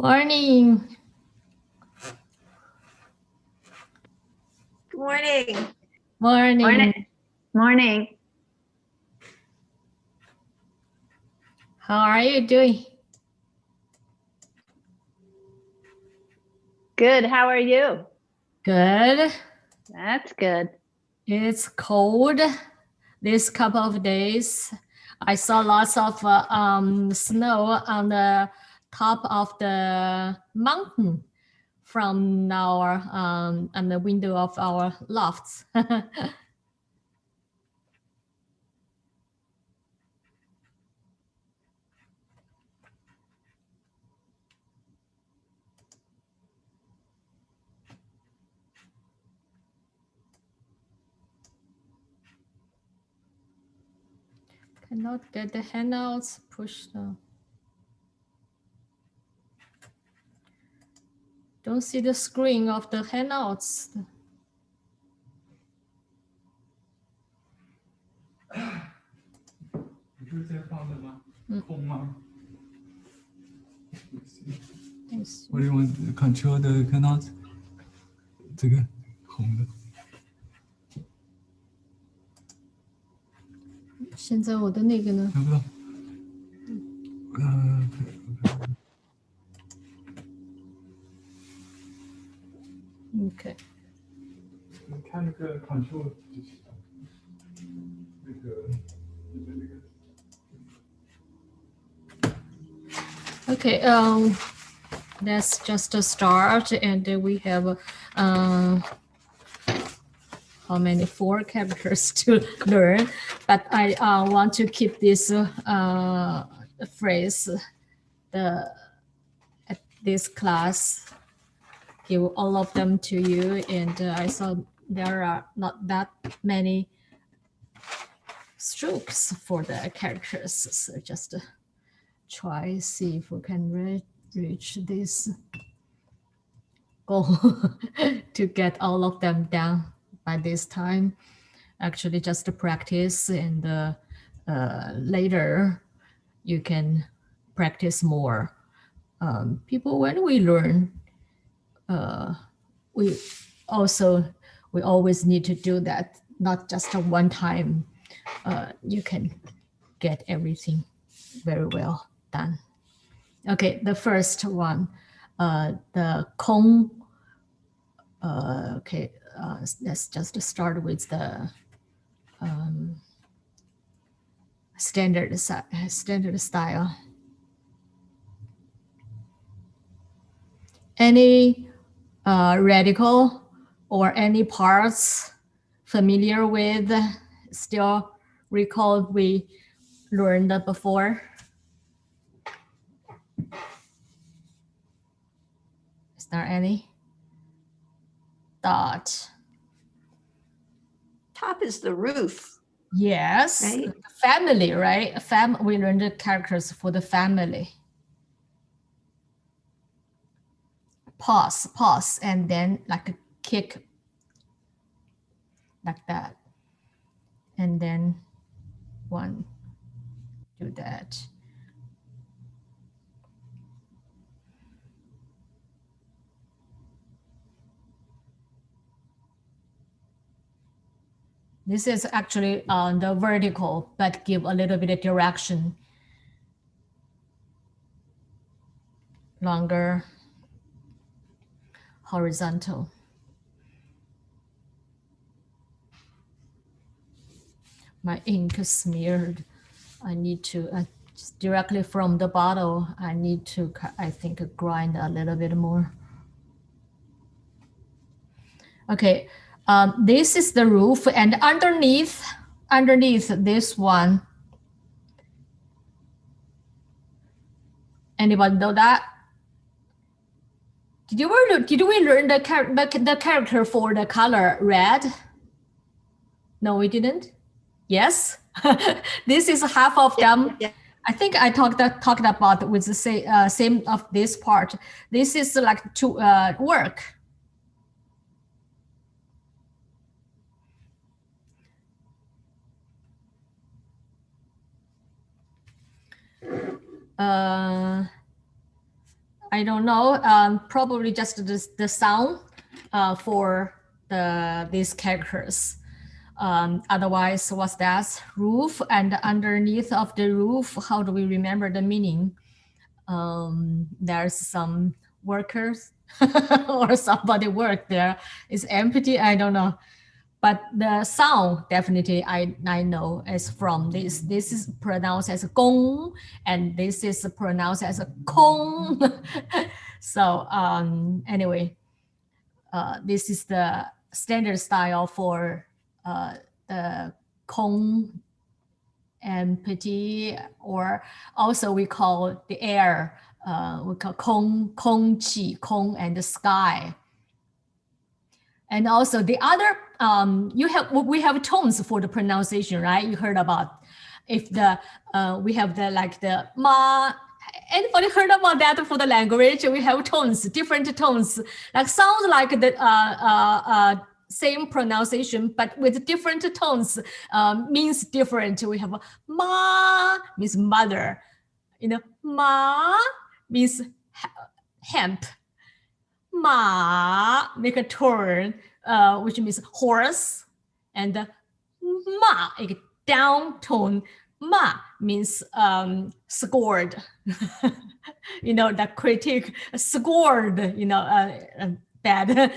Morning. Good morning. Morning. Morning. How are you doing? Good. How are you? Good. That's good. It's cold this couple of days. I saw lots of snow on the top of the mountain from our on the window of our lofts. Cannot get the handouts pushed. Don't see the screen of the handouts. 你是在放的吗？空吗？我用看车的看到这个红的。现在我的那个呢？看不到。OK。你看那个 control 那个。Okay, let's just start, and we have how many 4 characters to learn, but I want to keep this phrase at this class, give all of them to you, and I saw there are not that many strokes for the characters, so just try see if we can reach this goal to get all of them down by this time. Actually, just to practice, and later you can practice more. People, when we learn, we always need to do that, not just a one time. You can get everything very well done. Okay, the first one, the Kong. Okay, let's just start with the standard style. Any radical or any parts familiar with, still recall we learned before? Is there any? Dot. Top is the roof. Yes, right? Family, right? We learned the characters for the family. Pause, and then like a kick, like that. And then one, do that. This is actually on the vertical, but give a little bit of direction. Longer, horizontal. My ink is smeared. I need to, just directly from the bottle, I need to, I think, grind a little bit more. Okay, this is the roof, and underneath this one, anybody know that? Did we learn the character for the color red? No, we didn't. Yes, this is half of them. Yeah. I think I talked about with the same of this part. This is like to work. I don't know, probably just the sound for these characters. Otherwise, what's that? Roof, and underneath of the roof, how do we remember the meaning? There's some workers or somebody work there. It's empty, I don't know. But the sound definitely I know is from this. This is pronounced as gong, and this is pronounced as a kong. So anyway, this is the standard style for the kong empty, or also we call the air, we call kong, qi, kong and the sky. And also the other, we have tones for the pronunciation, right? You heard about if the, we have the like the ma, anybody heard about that for the language? We have tones, different tones, like sounds like the same pronunciation, but with different tones, means different. We have ma means mother, ma means hemp. Ma make a turn, which means horse, and ma a down tone. Ma means scored. The critic scored. Bad.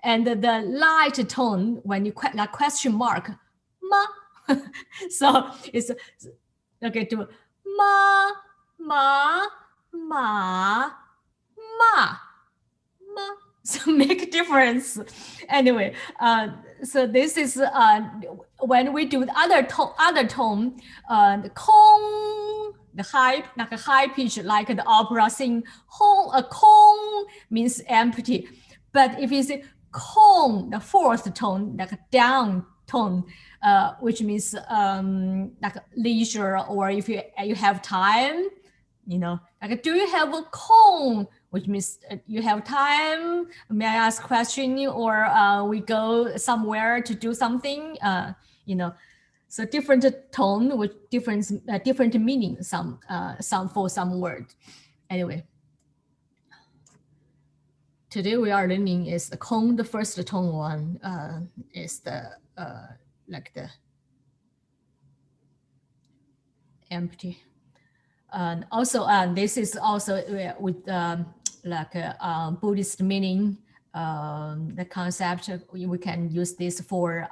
And the light tone when you like question mark ma. So it's okay to ma ma ma ma. So make a difference. Anyway, so this is when we do the other tone, the kong, the high, like a high pitch, like the opera sing. A kong means empty, but if you say kong, the fourth tone, like a down tone, which means like leisure, or if you have time, like do you have a kong? Which means you have time, may I ask a question, or we go somewhere to do something, so different tone with different meaning, some for some word. Anyway, today we are learning is the kong, the first tone one is the like the empty. And also, this is also with like Buddhist meaning, the concept. We can use this for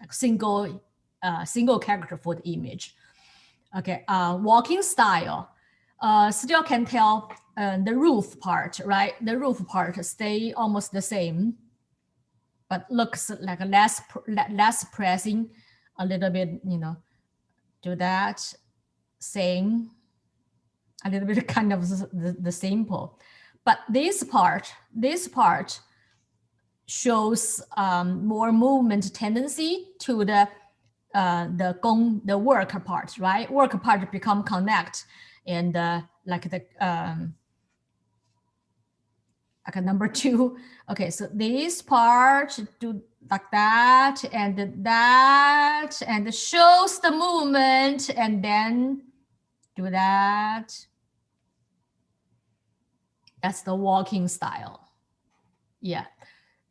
single character for the image. Okay, walking style. Still can tell the roof part, right? The roof part stay almost the same, but looks like less pressing, a little bit, do that, saying a little bit kind of the simple. But this part shows more movement tendency to the work part, right? Work part become connect, and like the like a number 2. Okay, so this part do like that, and shows the movement, and then do that. That's the walking style. Yeah.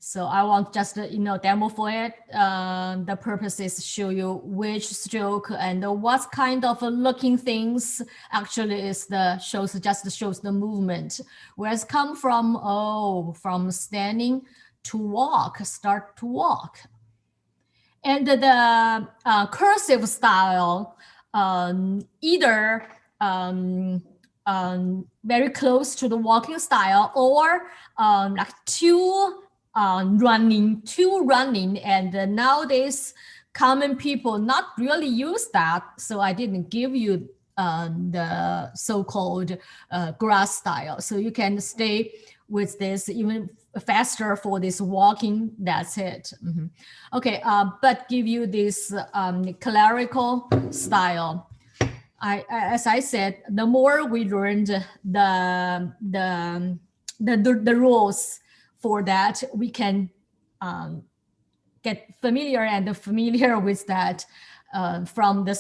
So I want just demo for it. The purpose is to show you which stroke and what kind of looking things actually is shows the movement. Whereas come from from standing to walk, start to walk. And the cursive style, either very close to the walking style, or like two running, and nowadays common people not really use that, so I didn't give you the so-called grass style, so you can stay with this even faster for this walking. That's it. Okay, but give you this clerical style. As I said, the more we learned the rules for that, we can get familiar with that from the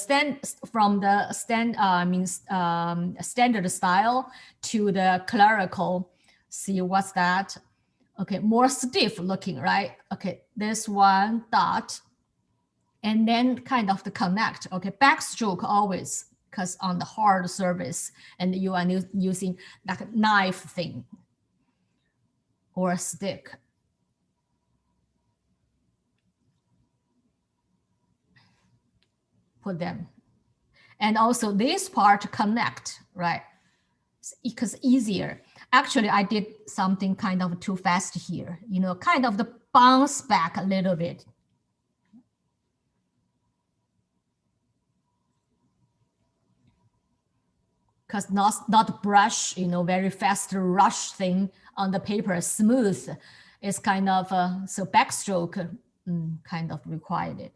standard style to the clerical. See what's that? Okay, more stiff looking, right? Okay, this one dot, and then kind of the connect. Okay, backstroke always, because on the hard surface, and you are using like a knife thing or a stick. Put them. And also this part connect, right? Because easier. Actually, I did something kind of too fast here, you know, kind of the bounce back a little bit. Because not brush, you know, very fast rush thing on the paper, smooth. It's kind of, so backstroke kind of required it.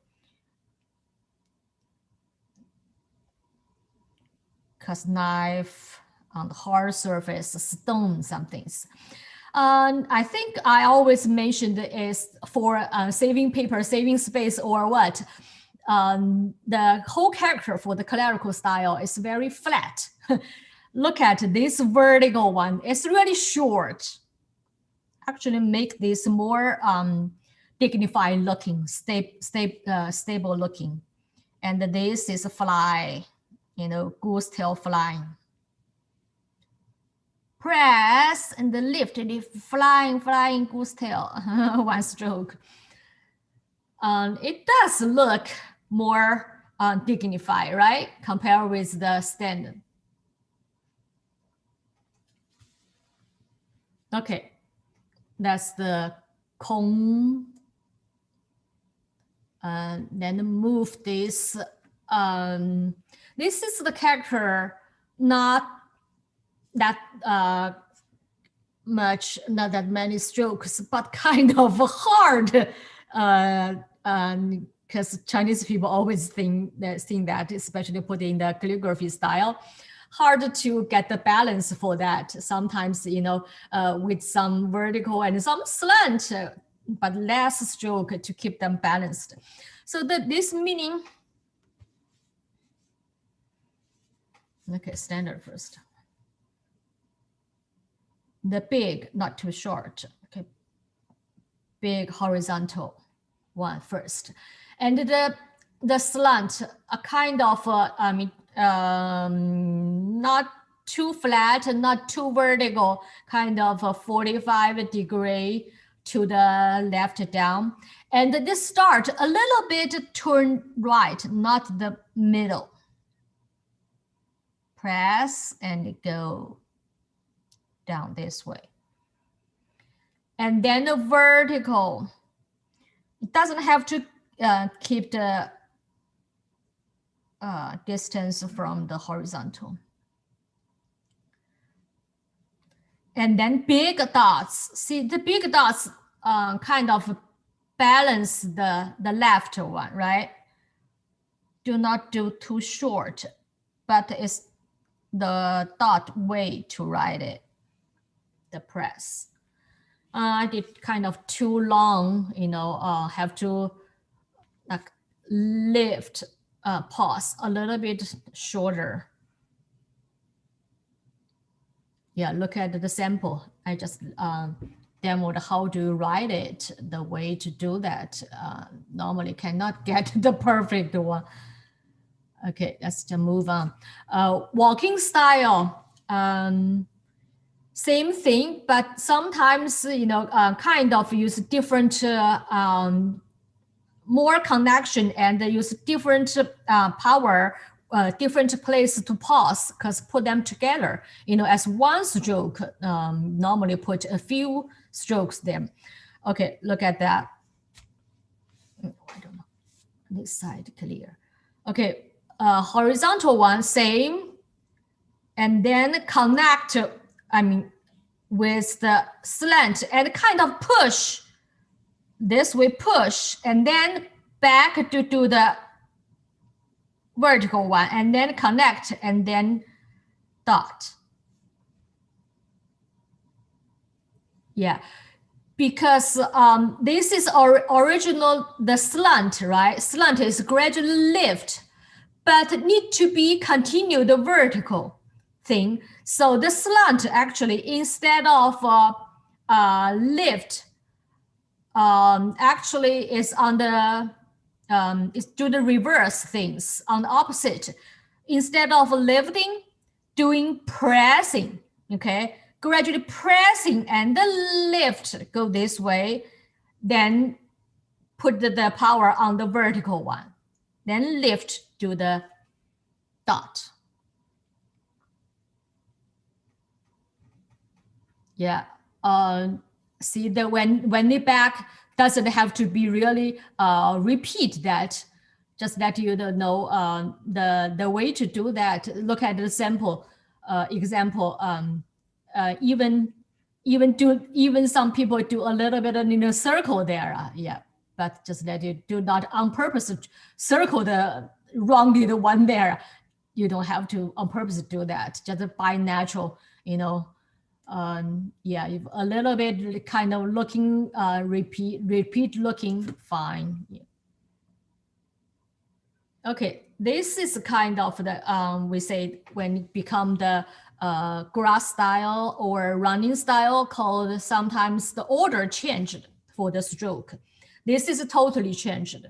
Because knife on the hard surface, stone some things. I think I always mentioned is for saving paper, saving space or what. The whole character for the clerical style is very flat. Look at this vertical one. It's really short. Actually make this more dignified looking, stable looking. And this is a fly, you know, goose tail flying. Press and lift, flying goose tail, one stroke. It does look more dignified, right? Compared with the standard. Okay, that's the cone. Then move this. This is the character, not that much, not that many strokes, but kind of hard. Because Chinese people always think that, especially put in the calligraphy style, hard to get the balance for that. Sometimes, you know, with some vertical and some slant, but less stroke to keep them balanced. So this meaning, okay, standard first. The big, not too short, okay, big horizontal one first. And the slant, a kind of, not too flat, not too vertical, kind of a 45-degree to the left down. And this start a little bit turn right, not the middle. Press and go down this way. And then the vertical, it doesn't have to keep the distance from the horizontal. And then big dots. See, the big dots kind of balance the left one, right? Do not do too short, but it's the dot way to write it, the press. I did kind of too long, you know, have to like lift, pause a little bit shorter. Yeah, look at the sample. I just demoed how to write it, the way to do that. Normally cannot get the perfect one. Okay, let's just move on. Walking style, same thing, but sometimes, you know, kind of use different, more connection and use different power, different place to pause, because put them together, you know, as one stroke, normally put a few strokes there. Okay, look at that. I don't know, this side clear. Okay, horizontal one, same. And then connect, with the slant and kind of push. This way push, and then back to do the vertical one, and then connect, and then dot. Yeah, because this is original, the slant, right? Slant is gradually lift, but need to be continued vertical thing. So the slant actually, instead of lift, actually is on the, is do the reverse things, on the opposite. Instead of lifting, doing pressing, okay? Gradually pressing and the lift, go this way, then put the power on the vertical one, then lift, do the dot. Yeah, see that when the back doesn't have to be really repeat that, just let you know the way to do that. Look at the sample example. Even some people do a little bit in a circle there. Yeah, but just that you do not on purpose circle the wrongly the one there. You don't have to on purpose do that. Just by natural, yeah, if a little bit kind of looking, repeat looking, fine. Yeah. Okay, this is kind of the, we say when it become the grass style or running style, called sometimes the order changed for the stroke. This is totally changed.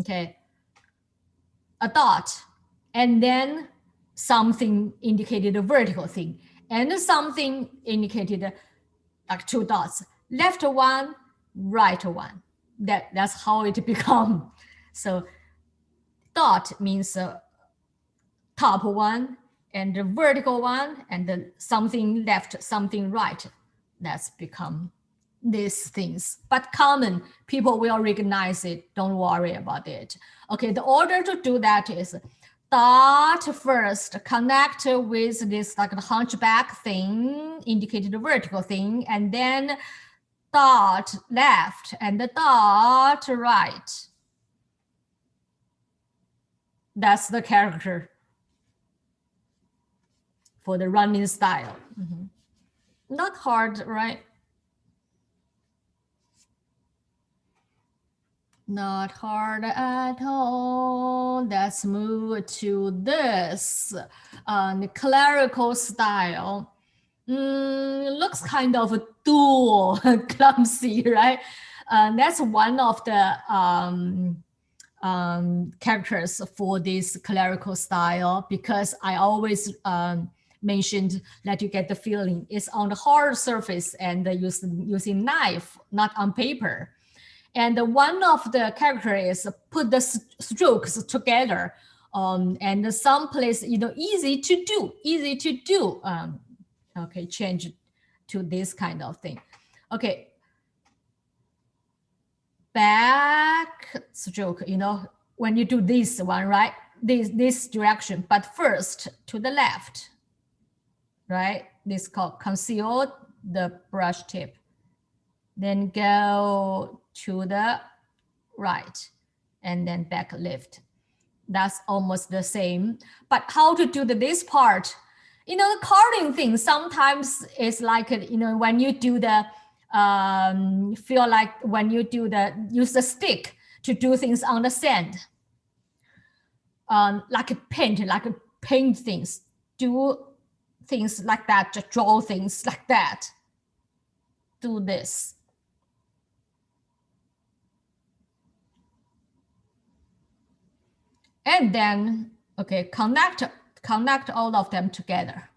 Okay, a dot, and then something indicated a vertical thing, and something indicated like two dots, left one, right one. That's how it become. So dot means top one, and the vertical one, and then something left, something right. That's become these things. But common, people will recognize it. Don't worry about it. Okay, the order to do that is dot first, connect with this like the hunchback thing, indicated the vertical thing, and then dot left and the dot right. That's the character for the running style. Not hard, right? Not hard at all. Let's move to this the clerical style. Looks kind of a dual, clumsy, right? That's one of the characters for this clerical style, because I always mentioned that you get the feeling it's on the hard surface and using knife, not on paper. And one of the characters is put the strokes together, and some place, easy to do. Okay, change to this kind of thing. Okay, back stroke, when you do this one, right? This direction, but first to the left, right? This is called conceal the brush tip. Then go to the right, and then back lift. That's almost the same. But how to do this part? The carding thing sometimes is like, when you do the, feel like when you do use the stick to do things on the sand. Like paint things, do things like that, just draw things like that. Do this. And then, okay, connect all of them together.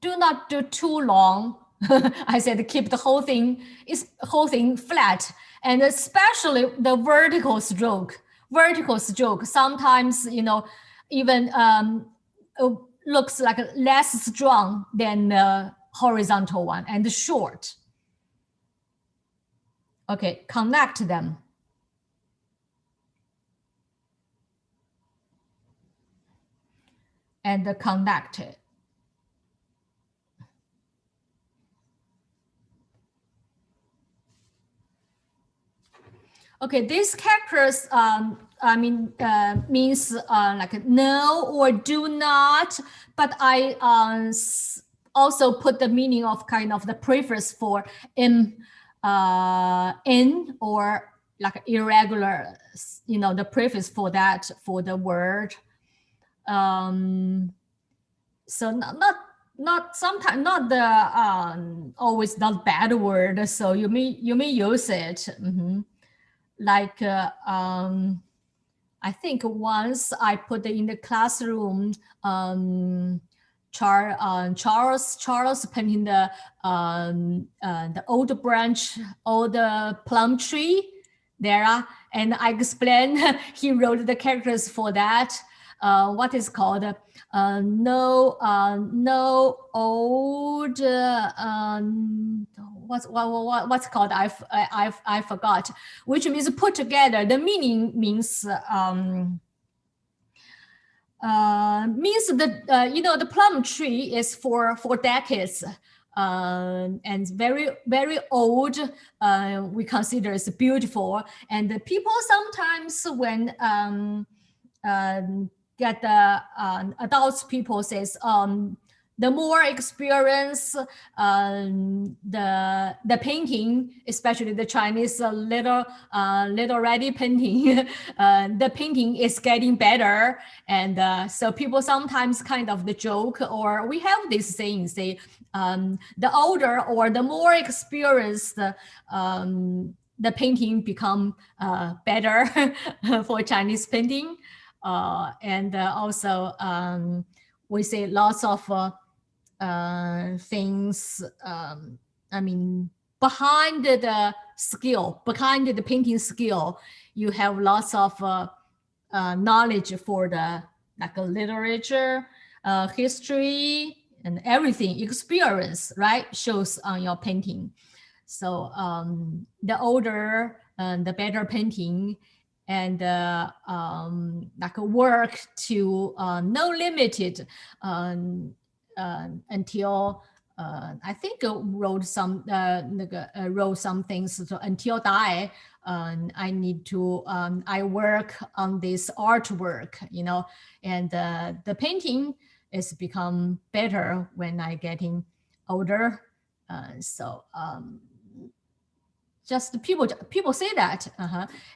Do not do too long. I said keep the whole thing flat, and especially the vertical stroke. Sometimes, even looks like less strong than the horizontal one and short. Okay, connect them. And connect it. Okay, these characters, means like no or do not, but I also put the meaning of kind of the prefix for in or like irregular, the prefix for that for the word. So not sometimes not the always not bad word. So you may use it. Like I think once I put in the classroom, Charles painting the old branch, old plum tree there, and I explained he wrote the characters for that. What is called no old what's called I forgot, which means put together. The meaning means that the plum tree is for decades and very old. We consider it's beautiful, and the people sometimes when get the adults people says the more experience the painting, especially the Chinese little ready painting, the painting is getting better, and so people sometimes kind of the joke, or we have this saying, say the older or the more experienced the painting become better for Chinese painting. And also we say lots of things, I mean, behind the skill, behind the painting skill, you have lots of knowledge for the like literature, history, and everything, experience, right, shows on your painting. So the older, the better painting, and like work to no limited until I think wrote some things until die. I need to I work on this artwork, and the painting is become better when I getting older. So just people say that,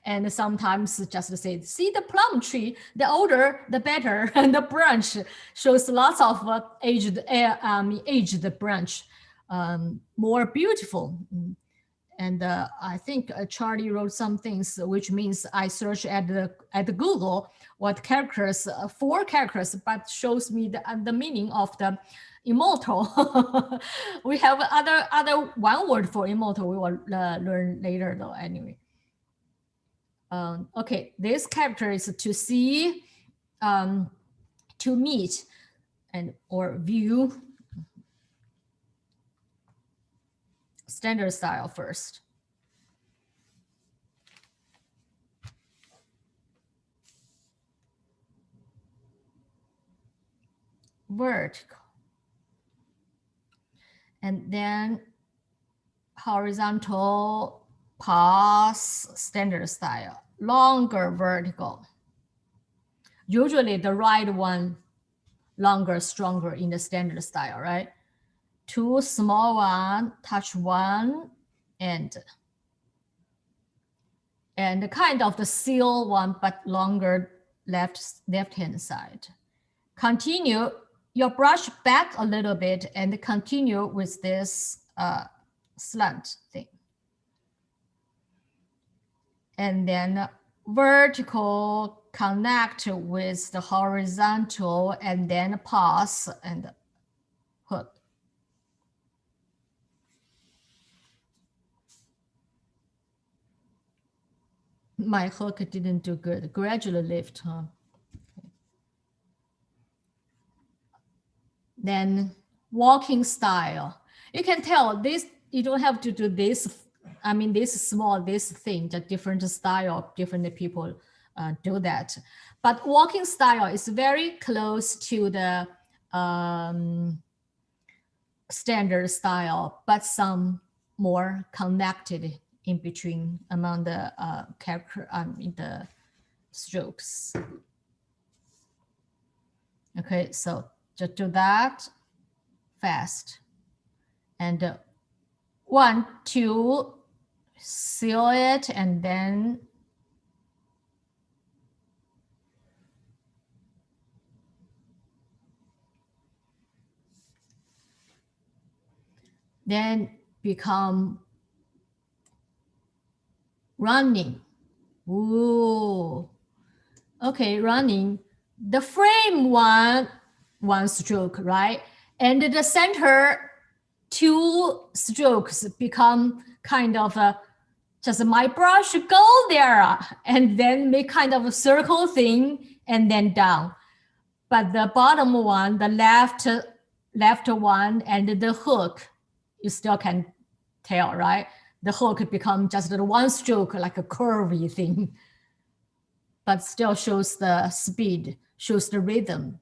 and sometimes just say, see the plum tree, the older the better, and the branch shows lots of aged branch, more beautiful. And I think Charlie wrote some things, which means I search at the Google what characters, 4 characters, but shows me the meaning of the immortal. We have other one word for immortal. We will learn later though. Anyway, okay, this character is to see, to meet, and or view. Standard style first. Vertical. And then horizontal, pause, standard style. Longer vertical. Usually the right one, longer, stronger in the standard style, right? 2 small one, touch 1, and kind of the seal one, but longer left hand side. Continue your brush back a little bit and continue with this slant thing. And then vertical connect with the horizontal, and then pause and hook. My hook didn't do good. Gradually lift, huh? Okay. Then walking style. You can tell this, you don't have to do this. I mean, this small, this thing, the different style, different people do that. But walking style is very close to the standard style, but some more connected in between among the character, in the strokes. Okay, so just do that fast. And 1, 2, seal it, and then become running. Ooh. Okay, running. The frame one stroke, right? And the center 2 strokes become kind of a, just my brush go there and then make kind of a circle thing and then down. But the bottom one, the left one and the hook, you still can tell, right? The hook become just the 1 stroke, like a curvy thing, but still shows the speed, shows the rhythm,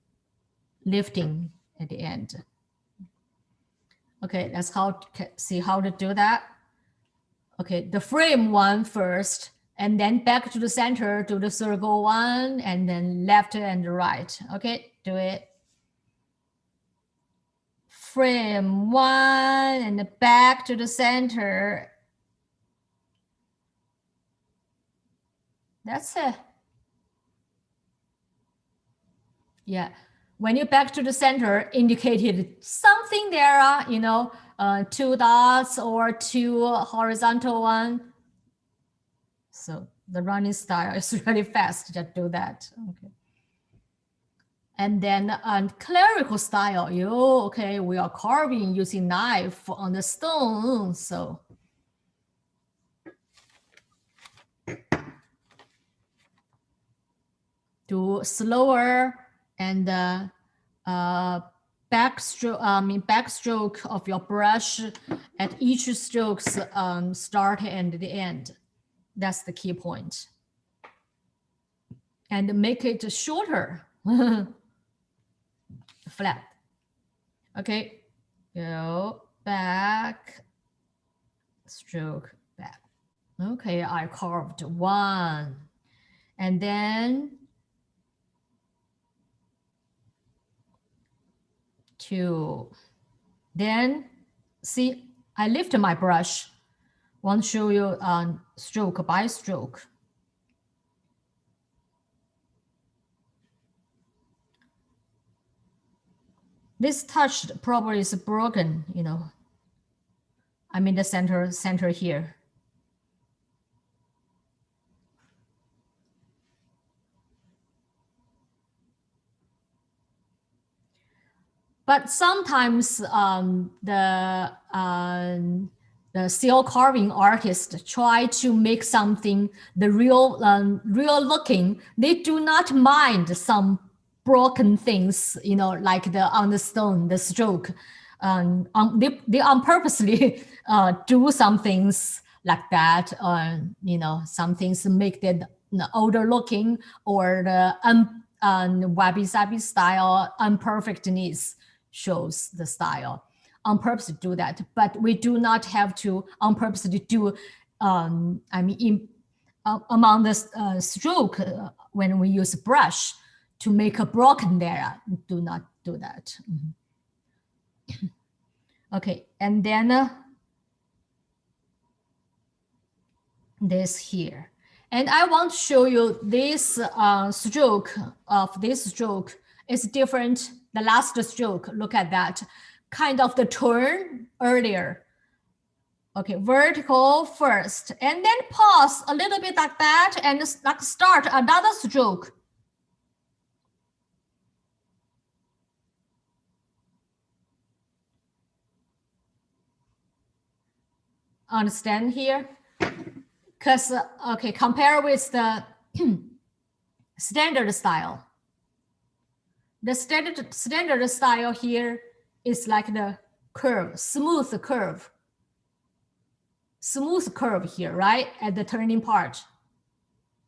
lifting at the end. Okay, let's see how to do that. Okay, the frame one first, and then back to the center, do the circle one, and then left and right. Okay, do it. Frame one, and back to the center. That's it. Yeah, when you back to the center, indicated something there, 2 dots or 2 horizontal one. So the running style is really fast, just do that. Okay. And then clerical style, we are carving using knife on the stone. So do slower and backstroke of your brush at each stroke's start and the end. That's the key point. And make it shorter. Flat. Okay, go back, stroke back. Okay, I carved 1. And then 2. Then see, I lift my brush. Want to show you stroke by stroke. This touch probably is broken, I mean the center here. But sometimes the seal carving artist try to make something the real looking. They do not mind some broken things, like on the stone, the stroke. They on purposely do some things like that. Some things make it older looking, or the wabi-sabi style unperfectness shows the style. On purpose to do that, but we do not have to on purpose to do. Among the stroke when we use brush to make a broken there, do not do that. Okay, and then this here, and I want to show you this stroke of this stroke is different. The last stroke, look at that. Kind of the turn earlier. Okay, vertical first, and then pause a little bit like that, and like start another stroke. Understand here? Because, okay, compare with the standard style. The standard style here is like the curve, smooth curve here, right? At the turning part.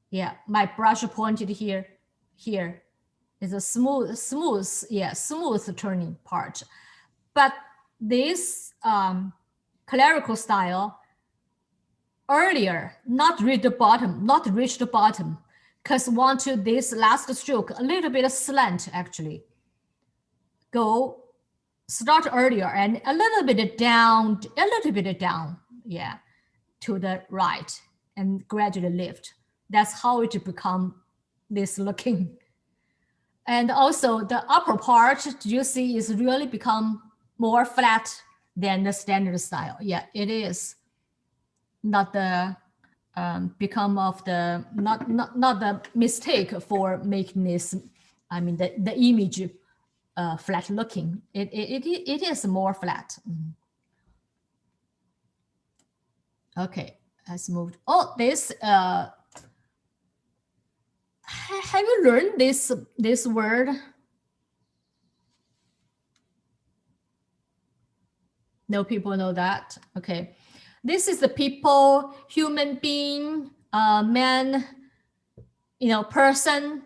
Yeah, my brush pointed here is a smooth turning part. But this clerical style earlier, not reach the bottom, because want to this last stroke a little bit slant actually. Go start earlier and a little bit down, yeah, to the right and gradually lift. That's how it become this looking. And also the upper part you see is really become more flat than the standard style. Yeah, it is not the become of the not the mistake for making this. I mean the image flat looking. It is more flat. Okay, let's move. Oh, this have you learned this word? No, people know that. Okay, this is the people, human being, man, person,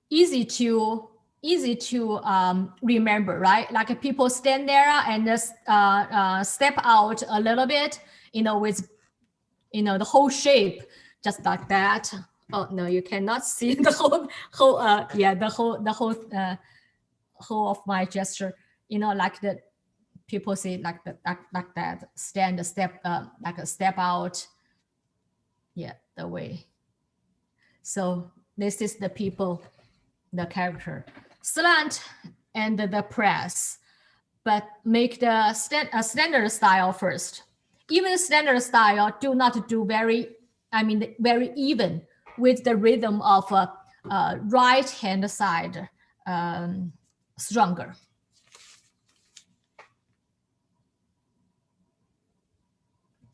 easy to remember, right? Like people stand there and just step out a little bit, with the whole shape, just like that. Oh no, you cannot see the whole yeah, the whole of my gesture, like the people say like that, stand a step, like a step out. Yeah, the way. So this is the people, the character. Slant and the press, but make the standard style first. Even standard style do not do very even with the rhythm of right hand side stronger.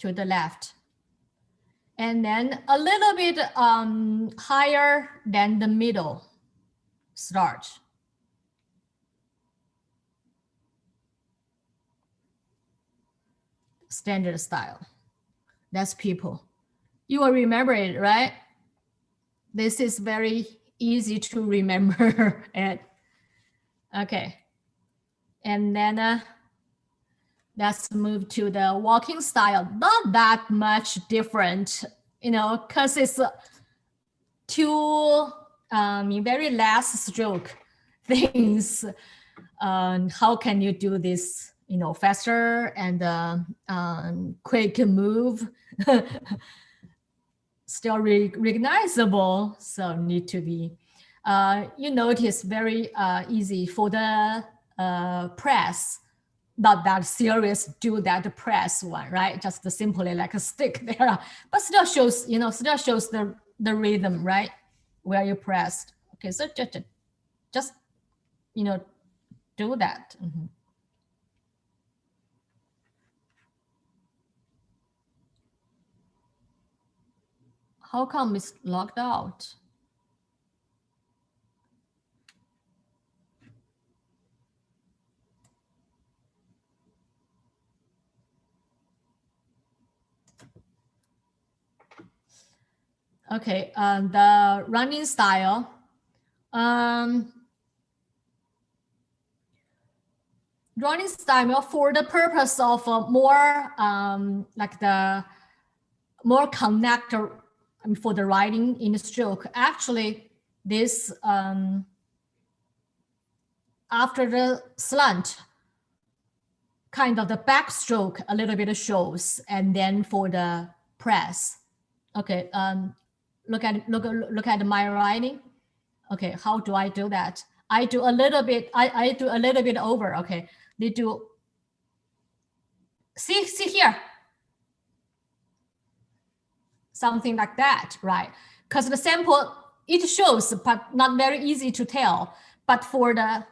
To the left. And then a little bit higher than the middle start. Standard style. That's people. You will remember it, right? This is very easy to remember. And okay. And then let's move to the walking style. Not that much different, because it's two very last stroke things. How can you do this, faster and quick move? Still recognizable, so need to be. You notice very easy for the press. Not that serious, do that press one, right? Just simply like a stick there, but still shows, the rhythm, right? Where you pressed. Okay, so just do that. How come it's locked out? Okay, the running style. Running style for the purpose of more like the more connector for the writing in the stroke. Actually, this after the slant, kind of the backstroke a little bit shows, and then for the press. Okay, look at my writing. Okay, how do I do that? I do a little bit. I do a little bit over. Okay, they do. See here. Something like that, right? Because the sample, it shows, but not very easy to tell. But for the,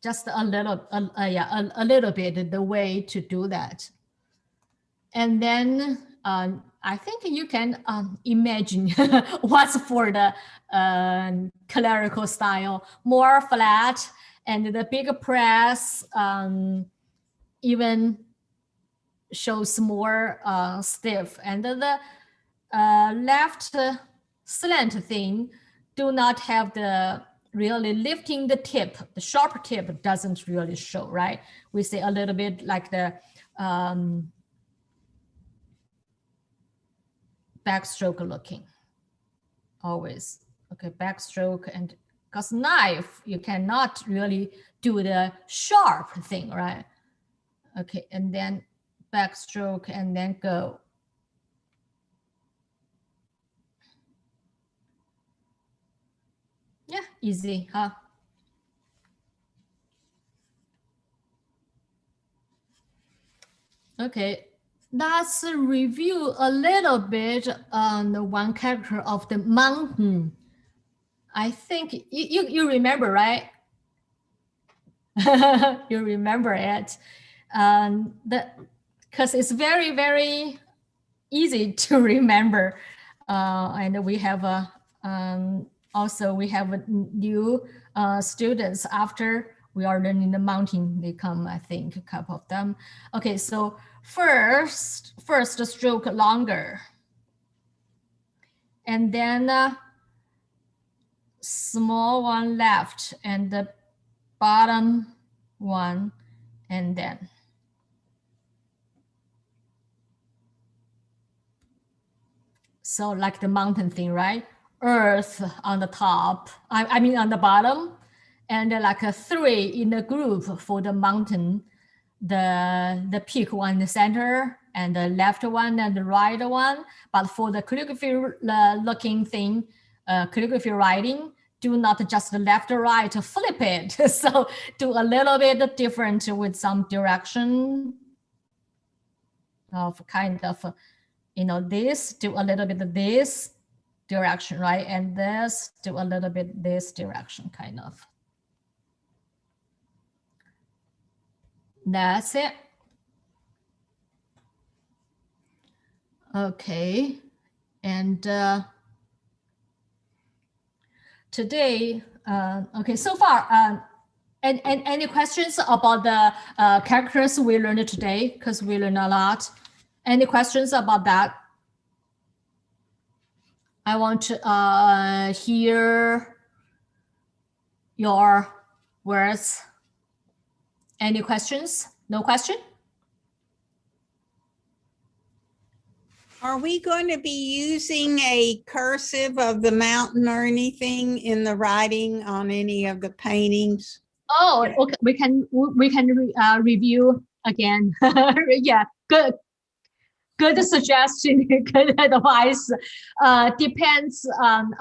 just a little bit the way to do that. And then I think you can imagine what's for the clerical style, more flat, and the big press even shows more stiff, and the left slant thing do not have the really lifting the tip. The sharp tip doesn't really show, right? We see a little bit like the backstroke looking, always. Okay, backstroke, and because knife, you cannot really do the sharp thing, right? Okay, and then backstroke and then go. Yeah, easy, huh? Okay, let's review a little bit on the one character of the mountain. I think you remember, right? You remember it. Because it's very, very easy to remember. And we have also we have new students after we are learning the mountain. They come, I think, a couple of them. Okay, so first stroke longer, and then small one left, and the bottom one, and then. So like the mountain thing, right? Earth on the top, I mean on the bottom, and like a 3 in the group for the mountain, the peak one in the center, and the left one and the right one. But for the calligraphy looking thing, calligraphy writing, do not just left or right, flip it. So do a little bit different with some direction of kind of, you know, this, do a little bit of this direction, right? And this, do a little bit this direction, kind of. That's it. Okay. And today, okay, so far, and any questions about the characters we learned today? Because we learned a lot. Any questions about that? I want to hear your words. Any questions? No question? Are we going to be using a cursive of the mountain or anything in the writing on any of the paintings? Oh, okay. We can review again. Yeah, good suggestion. Good advice. Depends on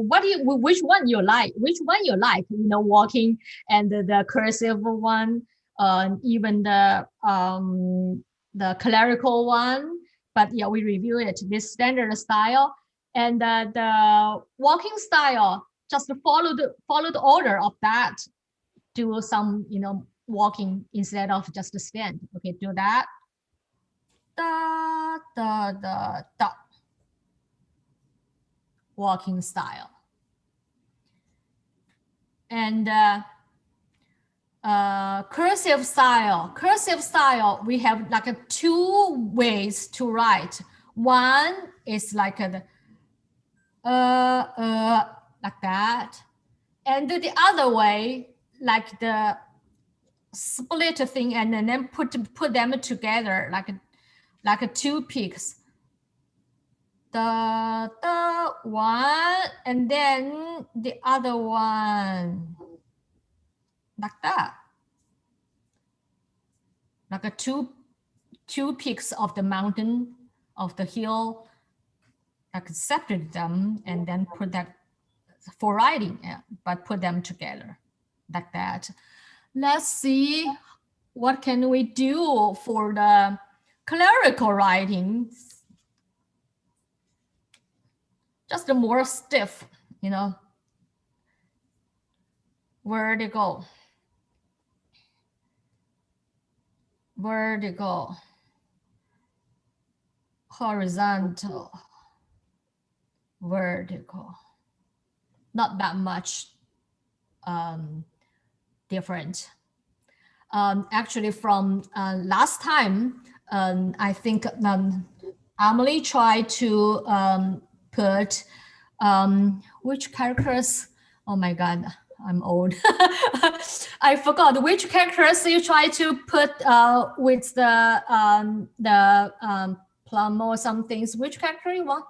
which one you like. You know, walking and the cursive one, even the clerical one. But yeah, we review it. This standard style, and the walking style. Just follow the order of that. Do some, you know, walking instead of just stand. Okay, do that. Da, da, da, da. Walking style. And cursive style, we have like 2 ways to write. One is like like that. And the other way, like the split thing, and then put them together like 2 peaks. The one, and then the other one, like that. Like a two peaks of the mountain, of the hill, like separate them and then put that for writing, but put them together like that. Let's see, what can we do for the clerical writing? Just more stiff, you know, vertical, horizontal, vertical. Not that much different. Actually, from last time, I think Emily tried to put which characters. Oh my God, I'm old. I forgot which characters you try to put with the plum or some things. Which character you want?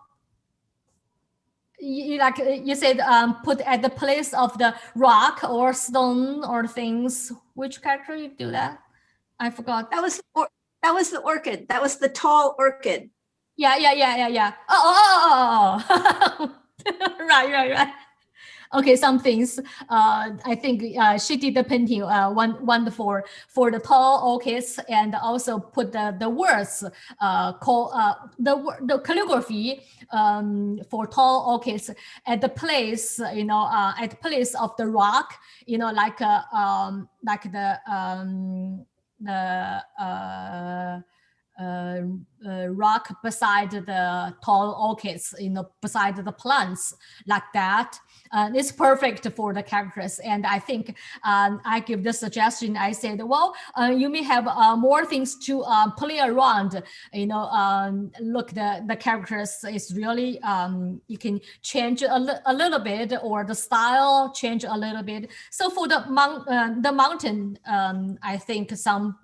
Like you said, put at the place of the rock or stone or things. Which character you do that? I forgot. That was the orchid. That was the tall orchid. Yeah. Oh. Right. Okay, some things. I think she did the painting wonderful for the tall orchids, and also put the words called the calligraphy for tall orchids at the place, at the place of the rock, like the rock beside the tall orchids, beside the plants, like that. It's perfect for the characters. And I think I give the suggestion. I said, well, you may have more things to play around. Look, the characters is really, you can change a little bit, or the style change a little bit. So for the mountain, I think some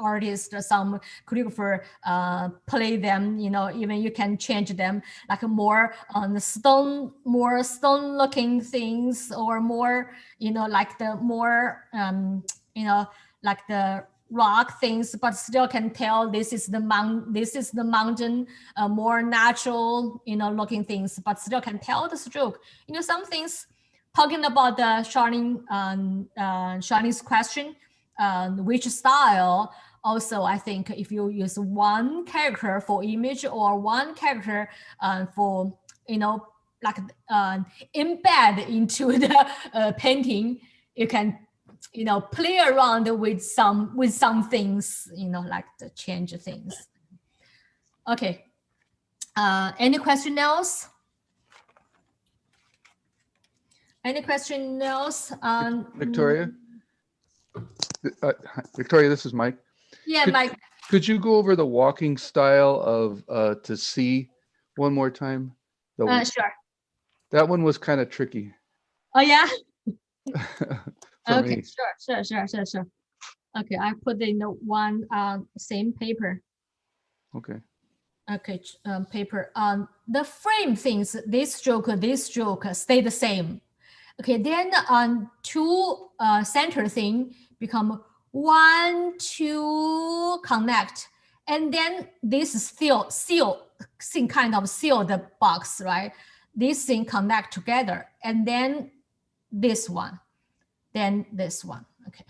artists, some calligrapher play them, even you can change them, like more stone looking things, or more, like the more, like the rock things, but still can tell this is the mountain, more natural, looking things, but still can tell the stroke. Some things talking about the Charlene's question, which style. Also, I think if you use one character for image, or one character for, like embed into the painting, you can, play around with some things, like to change things. Okay. Any question else? Any question else? Victoria? Victoria, this is Mike. Yeah, Mike. Could you go over the walking style of to see one more time? Sure. That one was kind of tricky. Oh, yeah? Okay, me. Sure. Okay, I put in the one same paper. Okay. Okay, paper. The frame things, this stroke stay the same. Okay, then on two center thing become 1, 2, connect, and then this is seal thing, kind of seal the box, right? This thing connect together, and then this one, then this one. Okay.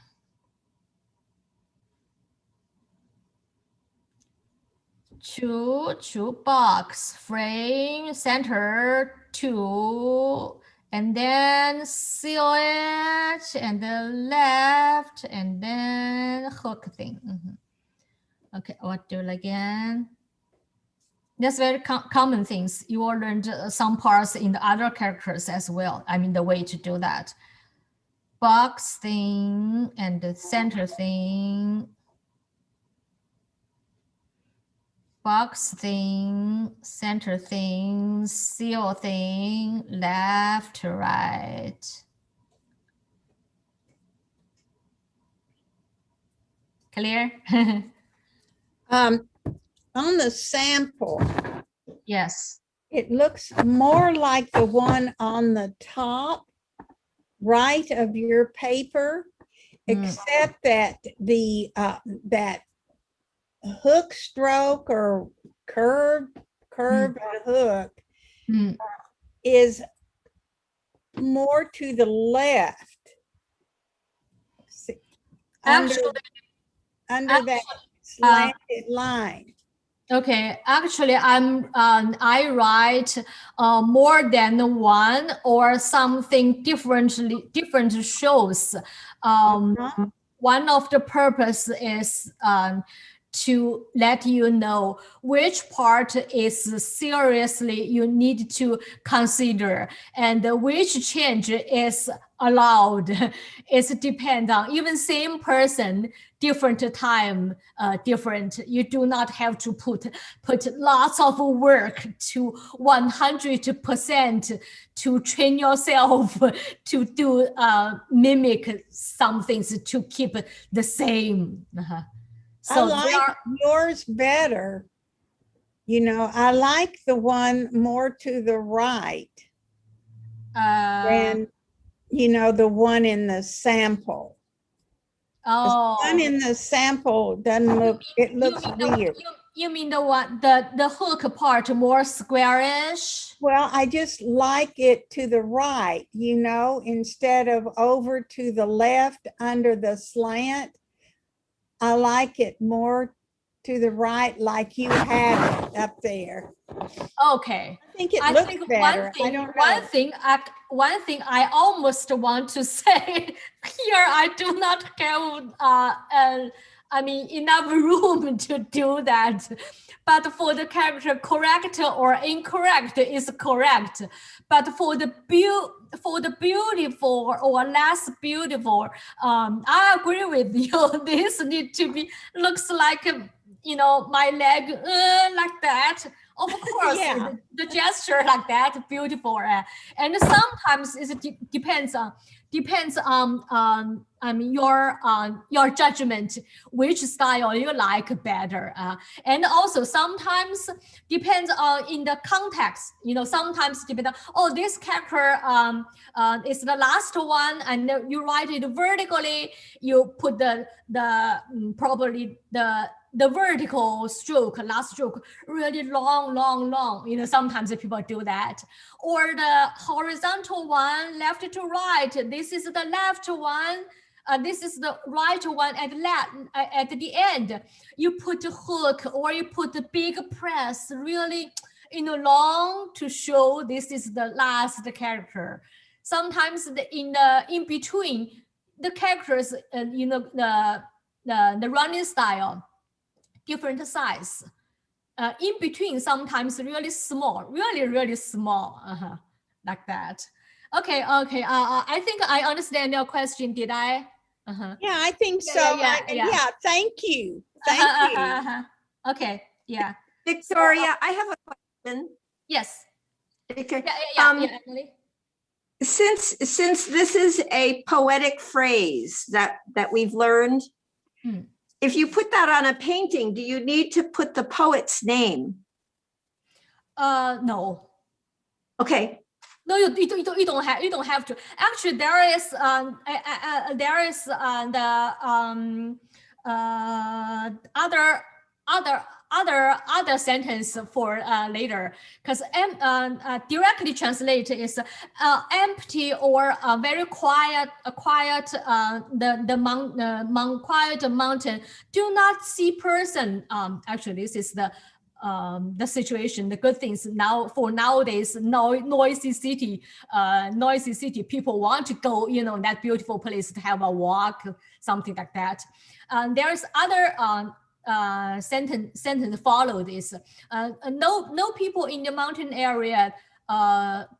Two box, frame, center, 2. And then seal it, and then left, and then hook thing. Okay, I'll do it again. That's very common things. You will learn some parts in the other characters as well. I mean, the way to do that. Box thing and the center thing. Box thing, center thing, seal thing, left, right. Clear? On the sample, Yes. it looks more like the one on the top right of your paper, except that the that hook stroke or curve and hook is more to the left. See, under that slanted line. Okay, actually, I write more than one or something different shows. One of the purpose is to let you know which part is seriously you need to consider, and which change is allowed. It depends on even same person, different time, different. You do not have to put lots of work to 100% to train yourself to do mimic some things to keep the same. I So like there are, yours better. You know, I like the one more to the right than, you know, the one in the sample. The one in the sample doesn't look, it looks weird. You mean the one, the hook part more squarish? Well, I just like it to the right, you know, instead of over to the left under the slant. I like it more to the right, like you had it up there. Okay. I think it I looks think better. I don't know. one thing I almost want to say here, I do not have I mean enough room to do that. But for the character correct or incorrect is correct. But for the beautiful or less beautiful, I agree with you. This need to be looks like, you know, my leg like that. Of course, Yeah. the gesture like that, beautiful. And sometimes it depends on I mean your judgment, which style you like better. And also sometimes depends on in the context. You know, sometimes depends on, oh, this character is the last one, and you write it vertically. You put probably the vertical stroke, last stroke, really long. You know, sometimes people do that. Or the horizontal one, left to right. This is the left one. This is the right one at the end. You put a hook or you put a big press, really, you know, long to show this is the last character. Sometimes in between the characters, you know, the running style, different size. In between, sometimes really small, really small, like that. Okay. I think I understand your question. Did I? Yeah, I think so. Yeah, thank you. Thank you. Okay, yeah. Victoria, I have a question. Yes. Okay. Emily. Since this is a poetic phrase that we've learned, if you put that on a painting, do you need to put the poet's name? No. Okay. No, you don't have to. Actually, there is other sentence for later, because directly translate is empty or very quiet, quiet mountain. Do not see person. Actually, this is the situation, the good things now for nowadays, noisy city, people want to go, you know, that beautiful place to have a walk, something like that. There's other sentence follow this. No people in the mountain area.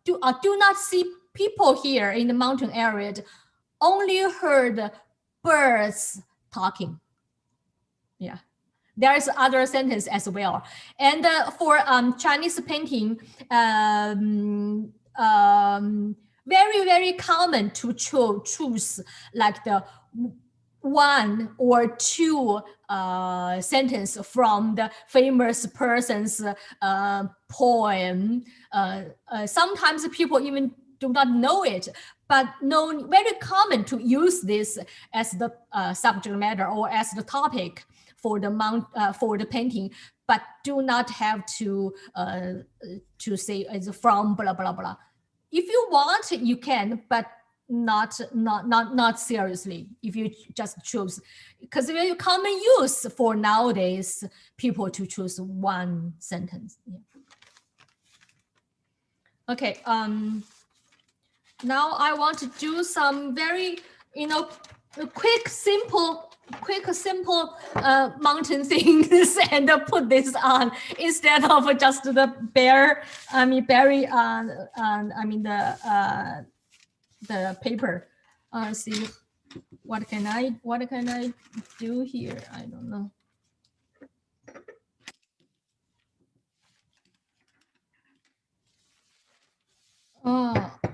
Do not see people here in the mountain area. Only heard birds talking. Yeah. There is other sentence as well. And for Chinese painting, very common to choose like the one or two sentence from the famous person's poem. Sometimes people even do not know it, but very common to use this as the subject matter or as the topic for the painting, but do not have to say it's from blah blah blah. If you want, you can, but not seriously. If you just choose, because very common use for nowadays people to choose one sentence. Yeah. Okay. Now I want to do some very, you know, quick, simple mountain things and put this on instead of just the the paper. See, what can I do here? I don't know.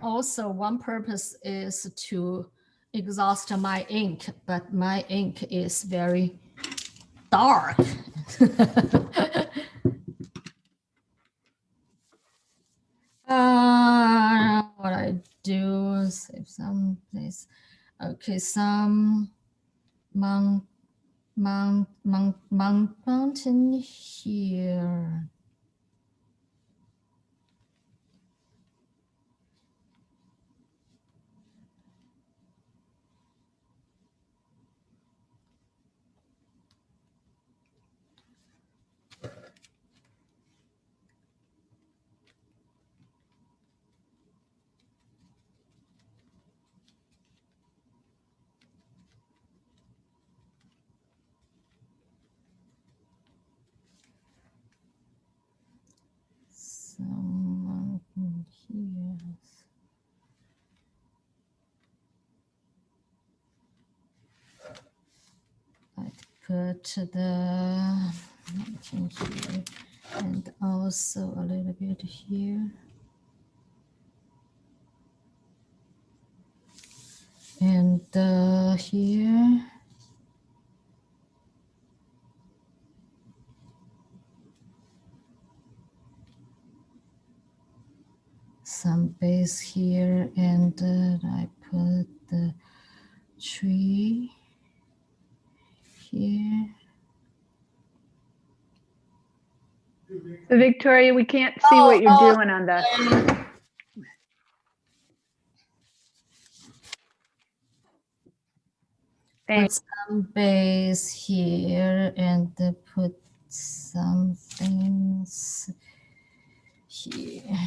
Also, one purpose is to exhaust my ink, but my ink is very dark. What I do, save some place. Okay, some mountain here. Some mountain here. I'd put the mountain here and also a little bit here. And here. Some base here, and I put the tree here. So Victoria, we can't see what you're doing on the. Put Thanks. some base here and put some things here.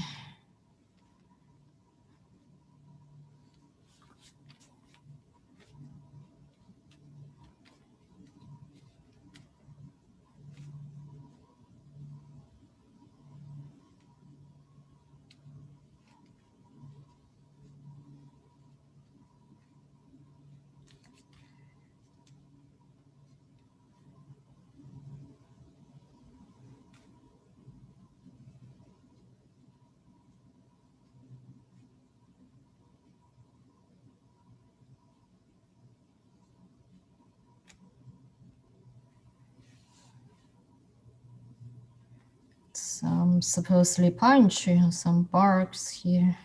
Some supposedly pine tree and some barks here.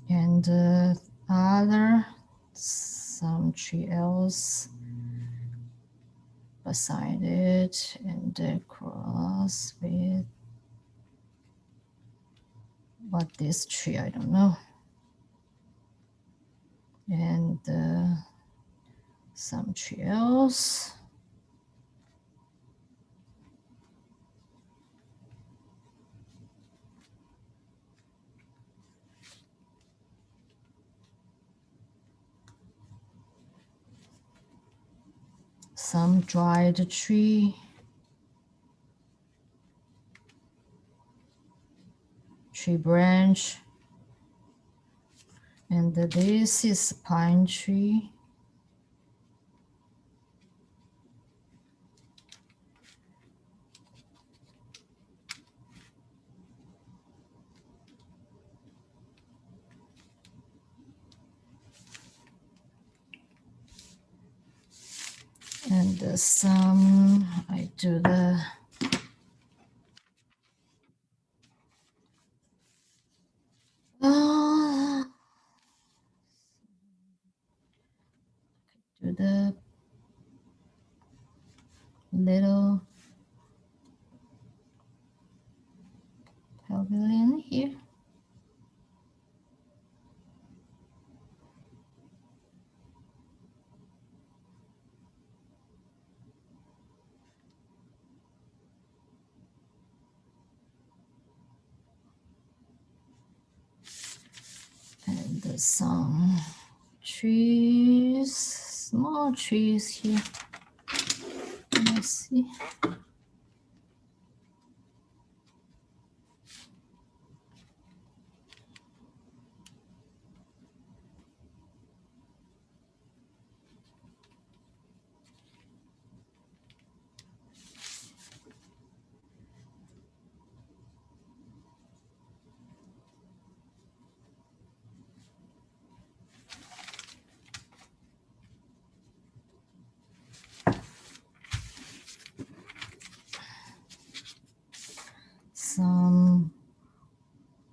And some tree else beside it, and cross with what this tree, I don't know. And some tree else. Some dried tree branch, and this is pine tree. And some, I do the little pavilion here. And some trees, small trees here. Let's see.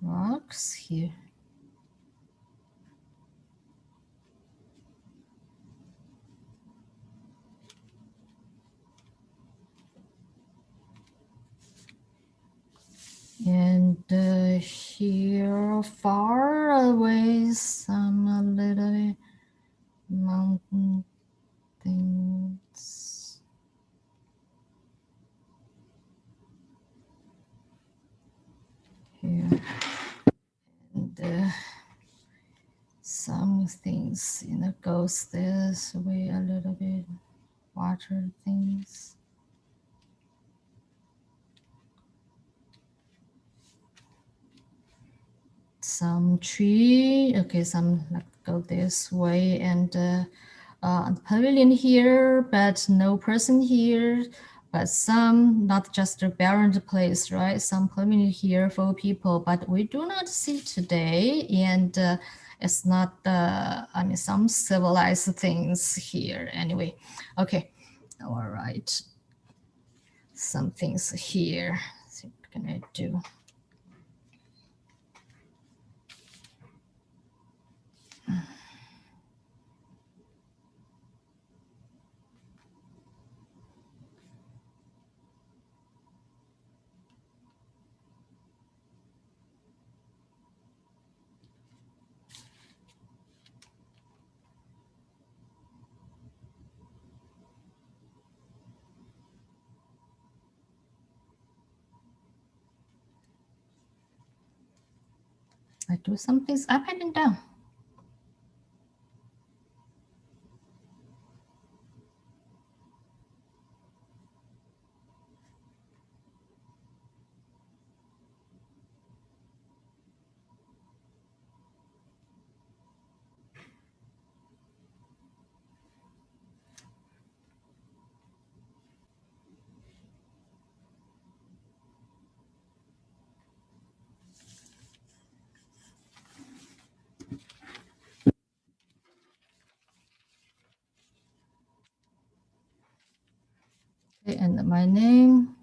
rocks here. And here far away, some a little bit mountain things. Here. And some things, goes this way a little bit, water things. Some tree, okay, some go this way, and pavilion here, but no person here, but some, not just a barren place, right? Some pavilion here for people, but we do not see today, and it's not, some civilized things here anyway. Okay, all right. Some things here, what can I do? I do some things up and down. Okay, and my name.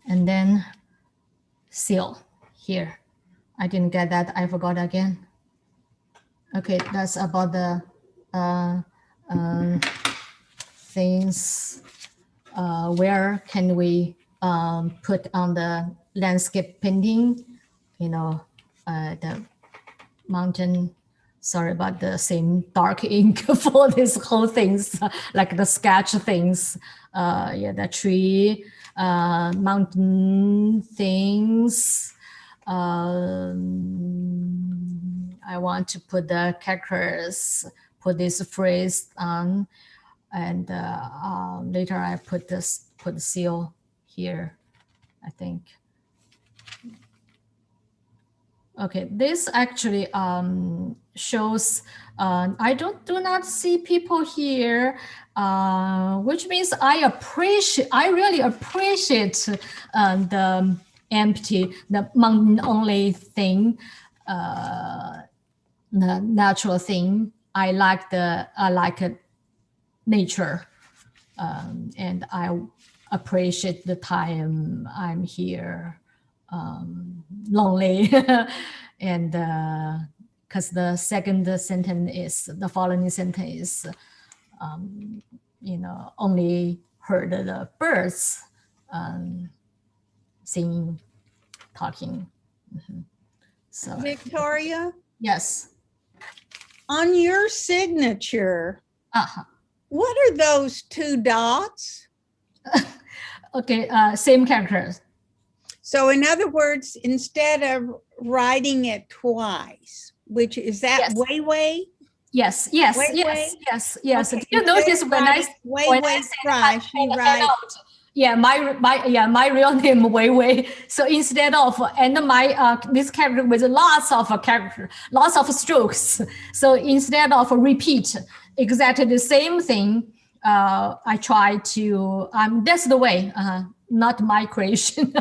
And then seal here. I didn't get that. I forgot again. Okay, that's about the things. Where can we put on the landscape painting? The mountain. Sorry about the same dark ink for this whole things, like the sketch things. Yeah, the tree, mountain things. I want to put the characters, put this phrase on, and later I put the seal here, I think. Okay, this actually shows I do not see people here, which means I really appreciate the empty, the mountain only thing, the natural thing. I like nature, and I appreciate the time I'm here. Lonely, and because the second sentence is, the following sentence is, only heard the birds singing, talking. So Victoria, yes. on your signature, what are those two dots? Okay, same characters. So in other words, instead of writing it twice, which is that Yes. way? Yes. Okay, Did you notice when I twice, you write. Yeah, my real name Wei. So instead of, and my this character with lots of strokes. So instead of repeat exactly the same thing, I try to. That's the way. Not my creation.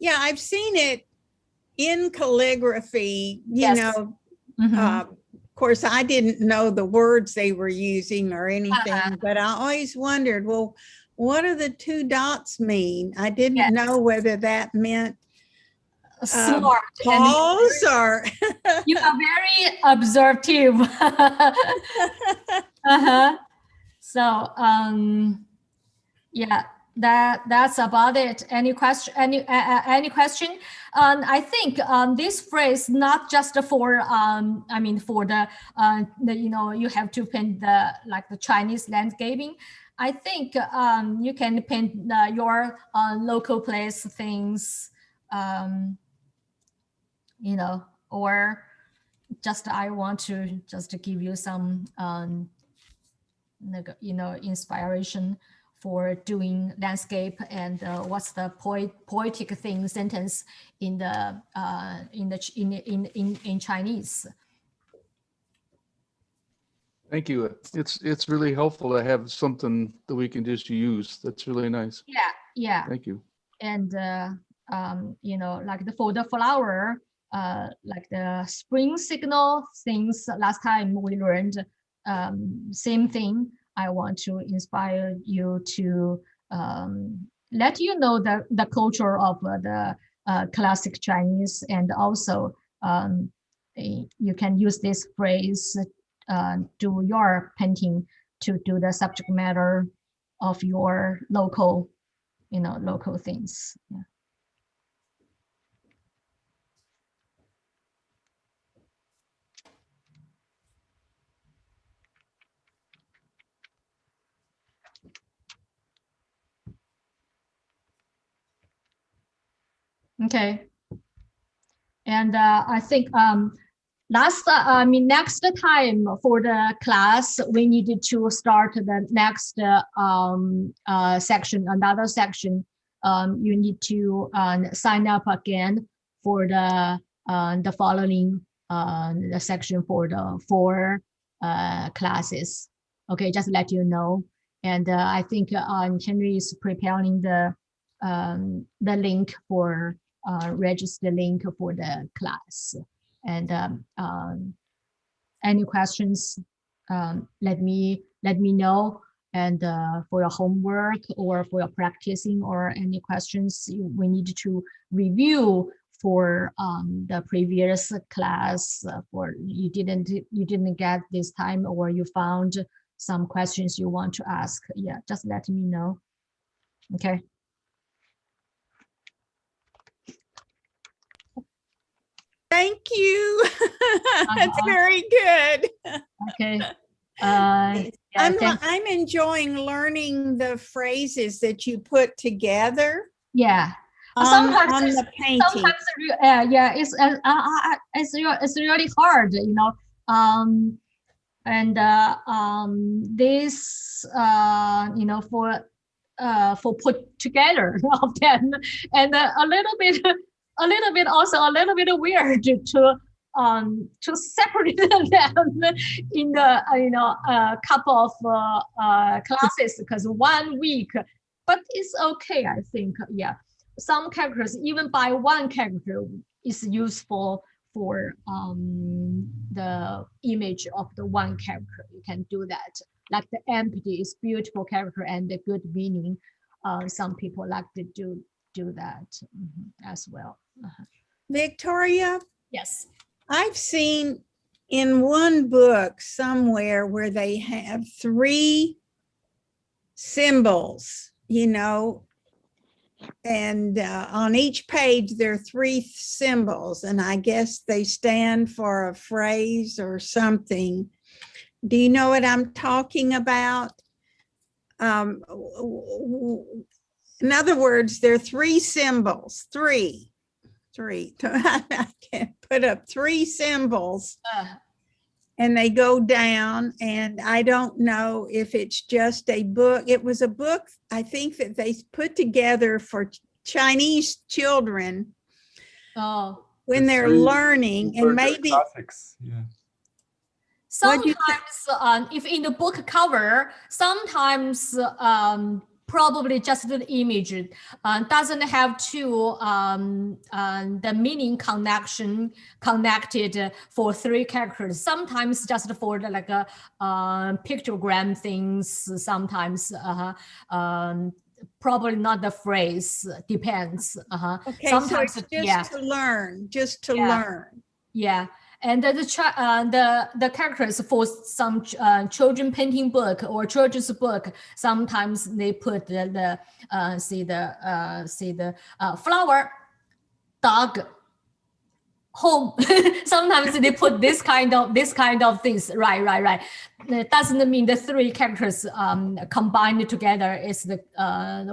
Yeah, I've seen it in calligraphy, Yes. course, I didn't know the words they were using or anything, but I always wondered, well, what do the two dots mean? I didn't know whether that meant Smart. pause or You are very observative. So yeah, that's about it. Any question? Any question? I think this phrase not just for I mean for the you know, you have to paint the like the Chinese landscaping. I think you can paint your local place things, you know, or just I want to just to give you some you know, inspiration for doing landscape and what's the poetic thing sentence in the in Chinese. Thank you. It's really helpful to have something that we can just use. That's really nice. Yeah, yeah. Thank you. And you know, like for the flower, like the spring signal things last time we learned, same thing. I want to inspire you to let you know the culture of the classic Chinese, and also you can use this phrase do your painting to do the subject matter of your local, you know, local things. Yeah. Okay. And I think next time for the class, we needed to start the next section, another section. You need to sign up again for the following the section for the 4 classes. Okay, just let you know. And I think Henry is preparing the link for register link for the class. And any questions, let me know. And for your homework or for your practicing or any questions we need to review for the previous class, for you didn't get this time, or you found some questions you want to ask. Yeah, just let me know. Okay. thank you. That's very good. Okay. Yeah, I'm enjoying learning the phrases that you put together. Yeah. On the painting. Sometimes, yeah, it's really hard, you know. And this, you know, for put together of them, and a little bit also a little bit weird to separate them in the you know couple of classes, because 1 week, but it's okay, I think. Yeah, some characters even by one character is useful for the image of the one character. You can do that, like the empty is beautiful character and the good meaning. Some people like to do that as well. Victoria? Yes. I've seen in one book somewhere where they have 3 symbols, you know, and on each page there are 3 symbols, and I guess they stand for a phrase or something. Do you know what I'm talking about? In other words, there are 3 symbols, 3. I can put up 3 symbols and they go down, and I don't know if it's just a book. It was a book, I think, that they put together for Chinese children when they're learning, and maybe classics. Yeah. Sometimes if in the book cover, sometimes probably just the image doesn't have to the meaning connected for 3 characters. Sometimes just for the, like a pictogram things. Sometimes probably not the phrase. Depends. Okay, Sometimes, so it's just to learn, just to learn. Yeah. And the characters for some children painting book or children's book, sometimes they put the flower, dog, home. Sometimes they put this kind of things. Right. It doesn't mean the 3 characters combined together is the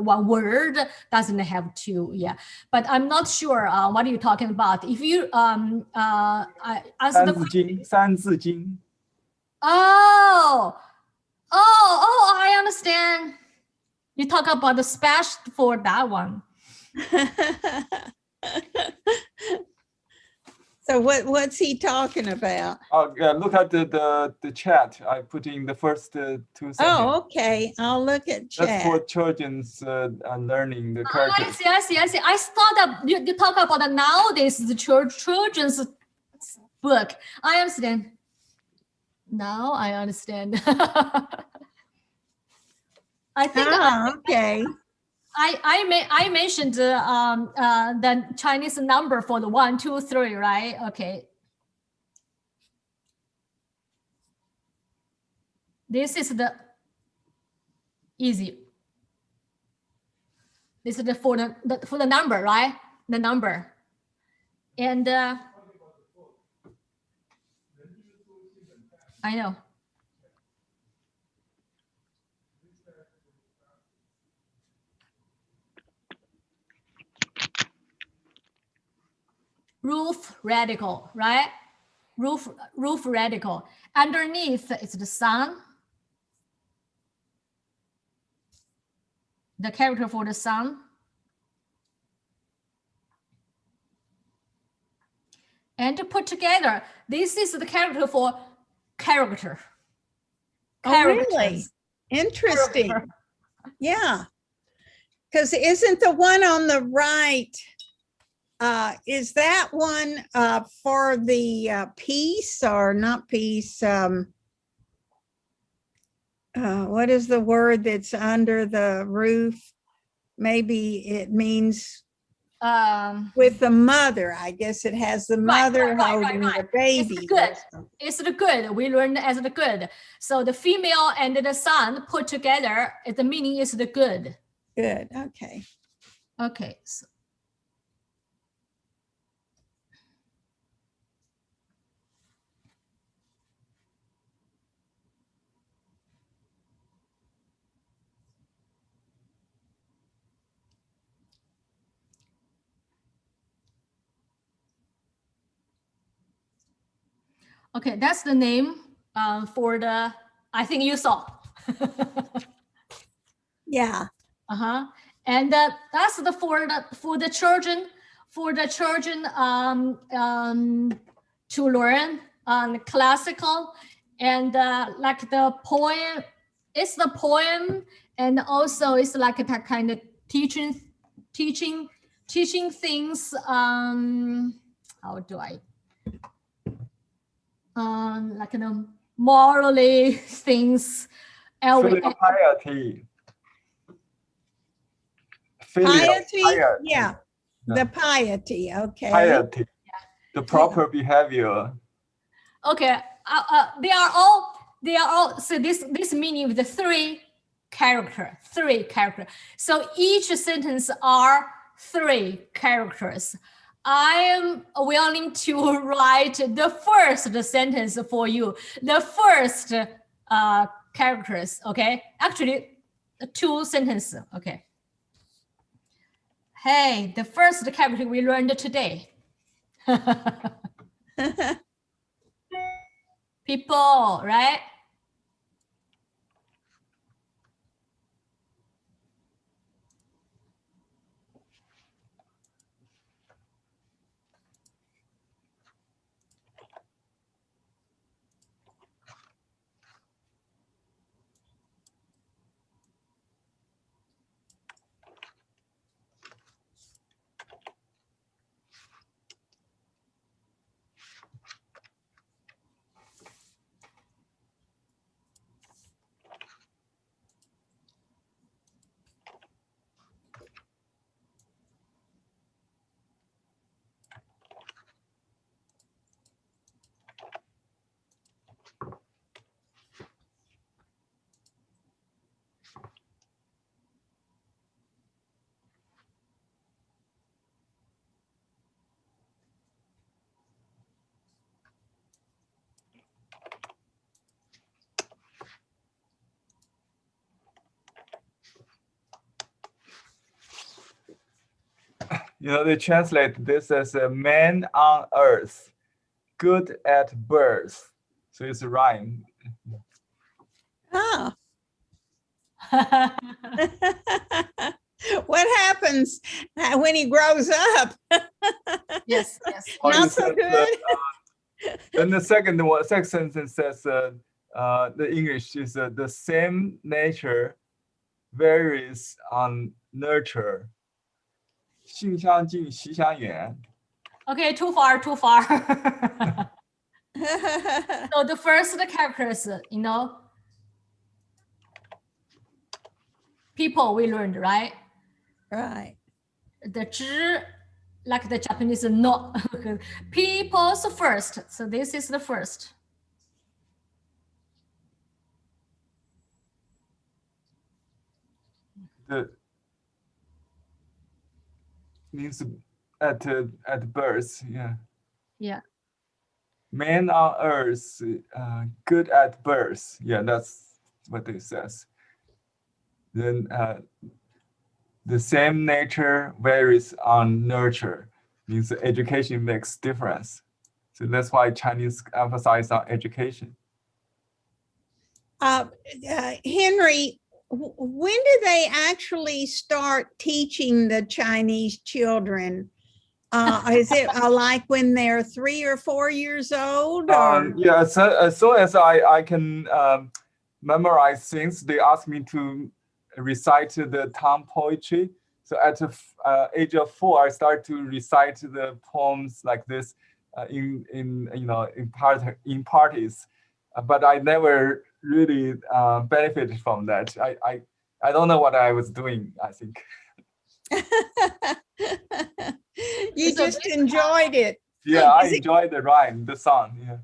one word. Doesn't have to. Yeah, but I'm not sure what are you talking about. If you I answer the question. 三字经 Oh, I understand. You talk about the special for that one. So what's he talking about? Look at the chat. I put in the first 2 sentences. Oh, okay. I'll look at That's chat. for children's learning the I characters. see. I thought that you talk about the nowadays the children's book. I understand. Now I understand. I think okay. I mentioned the Chinese number for the 1, 2, 3, right? Okay. This is the easy. This is the for the number, right? The number. And I know. Roof radical, right? Roof radical. Underneath is the sun. The character for the sun. And to put together, this is the character for character. Oh, really? Interesting. Character. Yeah. Because isn't the one on the right, is that one for the piece or not piece? What is the word that's under the roof? Maybe it means with the mother. I guess it has the mother holding the baby. It's good. It's the good. We learned as the good. So the female and the son put together, the meaning is the good. Good. Okay. Okay. So. Okay, that's the name for the, I think you saw. Yeah. And that's the for the children to learn classical and like the poem. It's the poem, and also it's like that kind of teaching things. How do I? Like morally things. Filial piety. Piety? Yeah. The piety. Okay. Piety. The proper behavior. Okay. They are all. So this meaning of the 3 character. So each sentence are 3 characters. I am willing to write the first sentence for you. The first characters, okay? Actually, 2 sentences, okay? Hey, the first character we learned today. People, right? they translate this as a man on earth, good at birth. So it's a rhyme. Oh. What happens when he grows up? Yes, yes. Or Not it so says, good. then the second sentence says the English is the same nature varies on nurture. 性相近，习相远. Okay, too far, too far. So the first characters, people we learned, right? Right. The 知, like the Japanese, no. People's first. So this is the first. The means at birth, yeah. Yeah. Man on earth, good at birth. Yeah, that's what it says. Then the same nature varies on nurture, means education makes difference. So that's why Chinese emphasize on education. Henry, when do they actually start teaching the Chinese children? Is it like when they're 3 or 4 years old? Or? Yeah, so, as soon as I can memorize things, they ask me to recite the Tang poetry. So at the age of 4, I start to recite the poems like this in parties, but I never really benefited from that. I don't know what I was doing, I think. You just enjoyed it. Yeah, I enjoyed the rhyme, the song. Yeah.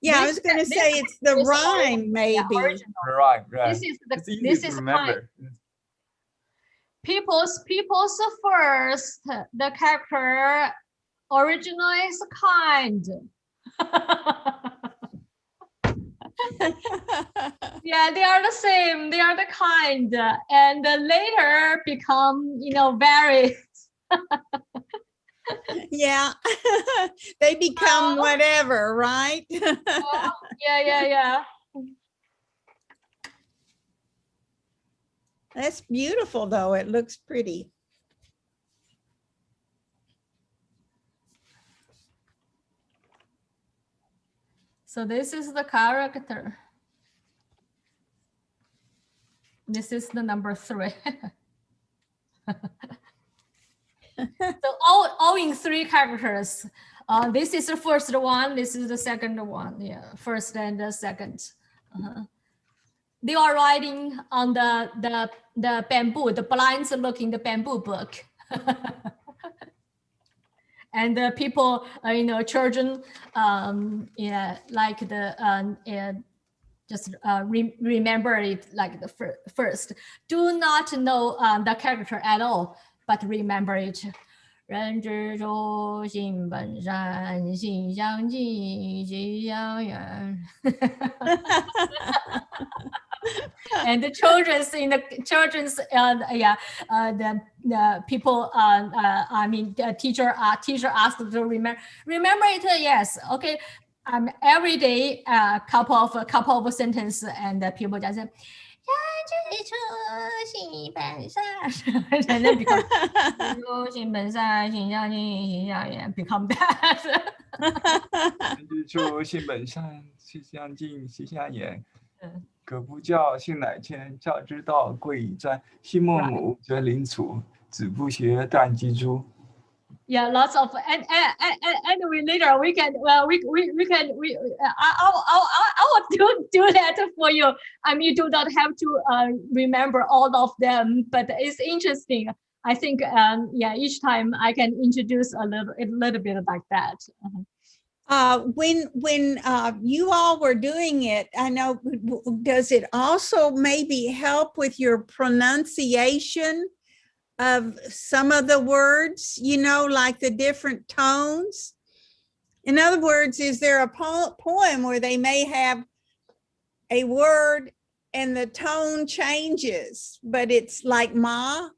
Yeah, I was going to say it's the rhyme, maybe. The rhyme, right. This is the It's easy this to is remember. People's first. The character original is kind. Yeah, they are the same. They are the kind, and later become, very. Yeah, they become whatever, right? Yeah. That's beautiful, though. It looks pretty. So this is the character. This is the number 3. So all in 3 characters. This is the first one. This is the second one. Yeah, first and the second. They are writing on the bamboo. The blinds looking the bamboo book. And the people, children, like the just remember it like the first. Do not know the character at all, but remember it. 人之初，性本善，性相近，习相远。And the children's the people the teacher asked to remember it. Yes, okay. Every day couple of sentence, and the people just say, and then become become that. 人之初，性本善，性相近，习相远。苟不教，性乃迁。教之道，贵以专。昔孟母，择邻处。子不学，断机杼。 Yeah, lots of and anyway later we can I will do that for you. I mean, you do not have to remember all of them, but it's interesting. I think each time I can introduce a little bit like that. When you all were doing it, I know, does it also maybe help with your pronunciation of some of the words, like the different tones? In other words, is there a poem where they may have a word and the tone changes, but it's like ma?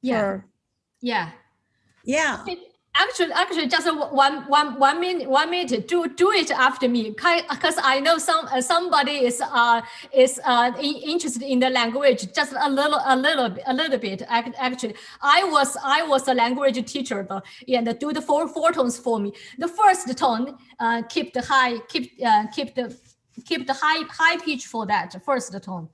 Yeah. Yeah. Actually, just one minute. Do it after me, because I know somebody is interested in the language. Just a little bit. Actually, I was a language teacher though, and do the four tones for me. The first tone, keep the high pitch for that first tone.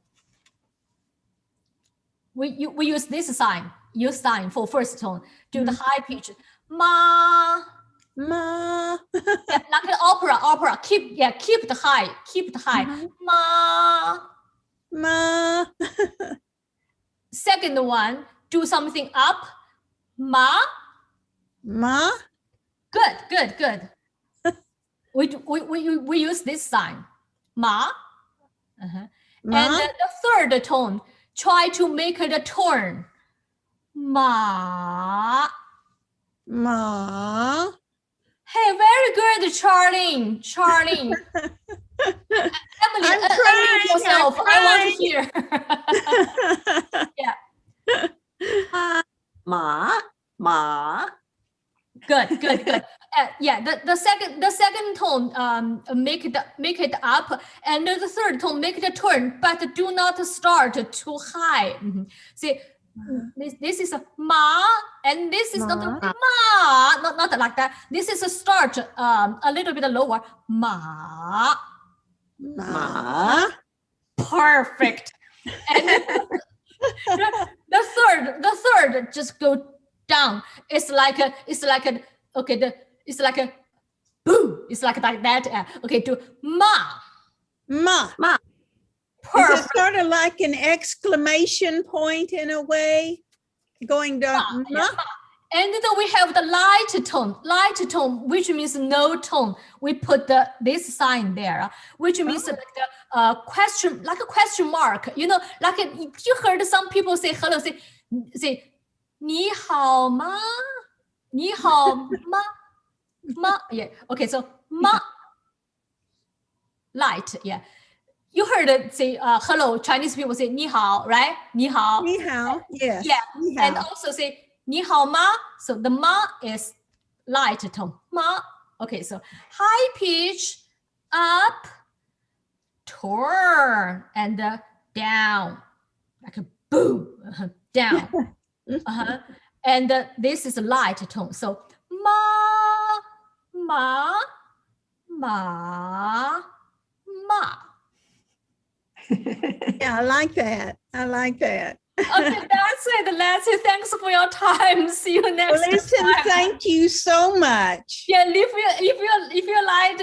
We use this sign. Use sign for first tone. Do the high pitch. Ma. Ma. Yeah, like an opera. Keep the high. Ma. Ma. Second one, do something up. Ma. Ma. Good. We use this sign. Ma. Ma. And the third tone, try to make it a turn. Ma. Ma. Hey, very good, Charlene. Emily, I'm unmute yourself. I'm I want to hear. Yeah. Ma. Good. Yeah, the second tone, make it up, and the third tone, make it a turn, but do not start too high. See, this is a ma, and this is not a ma, not like that. This is a start a little bit lower. Ma. Perfect. And the third just go down. It's like a okay. It's like a boom. It's like that. Okay, to ma. Perfect. Is it sort of like an exclamation point in a way? Going down. Ma. And then we have the light tone, which means no tone. We put this sign there, which means like the question mark. You know, like you heard some people say hello, say 你好吗? 你好吗? Ma. Yeah. Okay. So ma. Light. Yeah. You heard it say hello. Chinese people say 你好, right? 你好. 你好. Yes. Yeah. 你好. And also say 你好吗? So the ma is light tone. Ma. Okay. So high pitch, up, turn, and down, like a boom, down. And this is a light tone. So ma. Yeah, I like that. Okay, that's it. Leslie, thanks for your time. See you next Well, listen, time. thank you so much. Yeah, if you like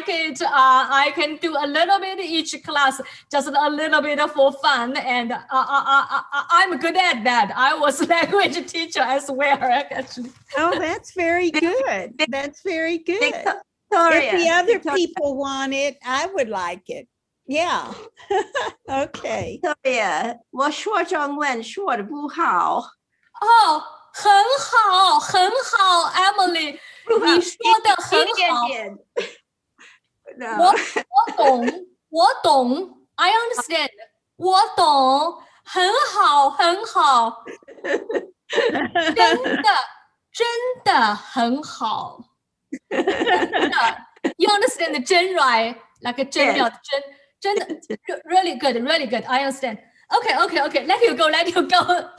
it, I can do a little bit each class, just a little bit for fun, and I'm good at that. I was a language teacher as well, actually. Oh, that's very good. That's very good. Victoria, If the other Victoria. people want it, I would like it. Yeah. Okay. 对呀，我说中文说的不好。哦，很好 ，Emily，你说的很好。我懂 ，I understand， 我懂，很好，真的很好，真的 ，you understand 真 right？ Like a 真妙的真的 really good, I understand. Okay, let you go.